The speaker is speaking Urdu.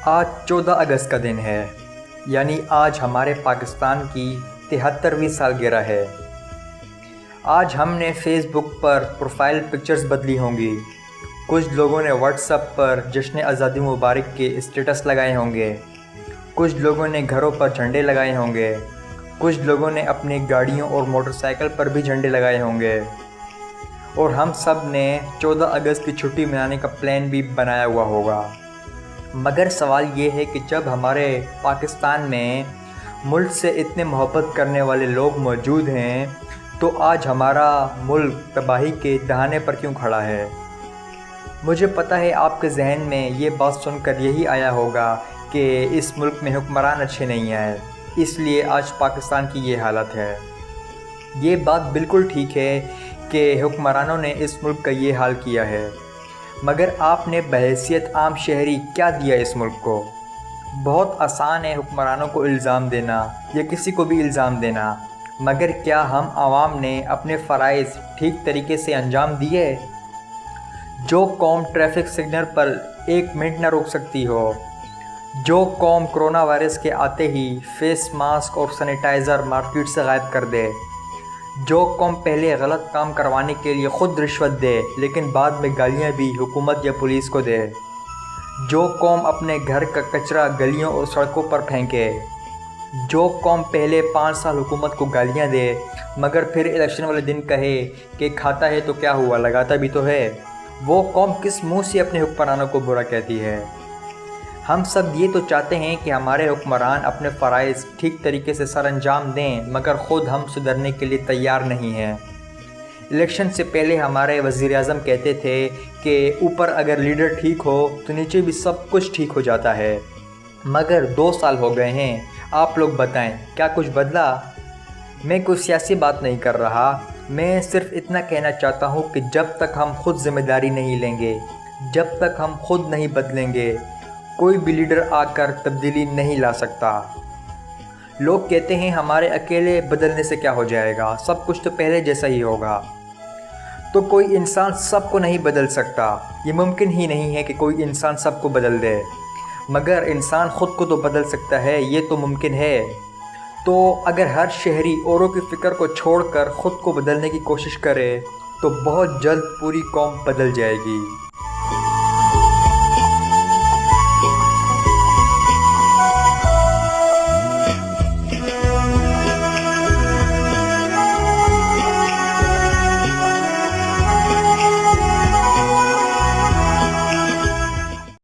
آج 14 اگست کا دن ہے، یعنی آج ہمارے پاکستان کی 73ویں سالگرہ ہے۔ آج ہم نے فیس بک پر پروفائل پکچرز بدلی ہوں گی، کچھ لوگوں نے واٹس ایپ پر جشن آزادی مبارک کے اسٹیٹس لگائے ہوں گے، کچھ لوگوں نے گھروں پر جھنڈے لگائے ہوں گے، کچھ لوگوں نے اپنی گاڑیوں اور موٹر سائیکل پر بھی جھنڈے لگائے ہوں گے، اور ہم سب نے 14 اگست کی چھٹی منانے کا پلان بھی بنایا ہوا ہوگا۔ مگر سوال یہ ہے کہ جب ہمارے پاکستان میں ملک سے اتنے محبت کرنے والے لوگ موجود ہیں تو آج ہمارا ملک تباہی کے دہانے پر کیوں کھڑا ہے؟ مجھے پتہ ہے آپ کے ذہن میں یہ بات سن کر یہی آیا ہوگا کہ اس ملک میں حکمران اچھے نہیں آئے، اس لیے آج پاکستان کی یہ حالت ہے۔ یہ بات بالکل ٹھیک ہے کہ حکمرانوں نے اس ملک کا یہ حال کیا ہے، مگر آپ نے بحیثیت عام شہری کیا دیا اس ملک کو؟ بہت آسان ہے حکمرانوں کو الزام دینا یا کسی کو بھی الزام دینا، مگر کیا ہم عوام نے اپنے فرائض ٹھیک طریقے سے انجام دیے؟ جو قوم ٹریفک سگنل پر 1 منٹ نہ روک سکتی ہو، جو قوم کرونا وائرس کے آتے ہی فیس ماسک اور سینیٹائزر مارکیٹ سے غائب کر دے، جو قوم پہلے غلط کام کروانے کے لیے خود رشوت دے لیکن بعد میں گالیاں بھی حکومت یا پولیس کو دے، جو قوم اپنے گھر کا کچرا گلیوں اور سڑکوں پر پھینکے، جو قوم پہلے 5 سال حکومت کو گالیاں دے مگر پھر الیکشن والے دن کہے کہ کھاتا ہے تو کیا ہوا، لگاتا بھی تو ہے، وہ قوم کس منہ سے اپنے حکمرانوں کو برا کہتی ہے؟ ہم سب یہ تو چاہتے ہیں کہ ہمارے حکمران اپنے فرائض ٹھیک طریقے سے سر انجام دیں، مگر خود ہم سدھرنے کے لیے تیار نہیں ہیں۔ الیکشن سے پہلے ہمارے وزیر اعظم کہتے تھے کہ اوپر اگر لیڈر ٹھیک ہو تو نیچے بھی سب کچھ ٹھیک ہو جاتا ہے، مگر 2 سال ہو گئے ہیں، آپ لوگ بتائیں کیا کچھ بدلا؟ میں کوئی سیاسی بات نہیں کر رہا، میں صرف اتنا کہنا چاہتا ہوں کہ جب تک ہم خود ذمہ داری نہیں لیں گے، جب تک ہم خود نہیں بدلیں گے، کوئی بھی لیڈر آ کر تبدیلی نہیں لا سکتا۔ لوگ کہتے ہیں ہمارے اکیلے بدلنے سے کیا ہو جائے گا، سب کچھ تو پہلے جیسا ہی ہوگا۔ تو کوئی انسان سب کو نہیں بدل سکتا، یہ ممکن ہی نہیں ہے کہ کوئی انسان سب کو بدل دے، مگر انسان خود کو تو بدل سکتا ہے، یہ تو ممکن ہے۔ تو اگر ہر شہری اوروں کی فکر کو چھوڑ کر خود کو بدلنے کی کوشش کرے تو بہت جلد پوری قوم بدل جائے گی۔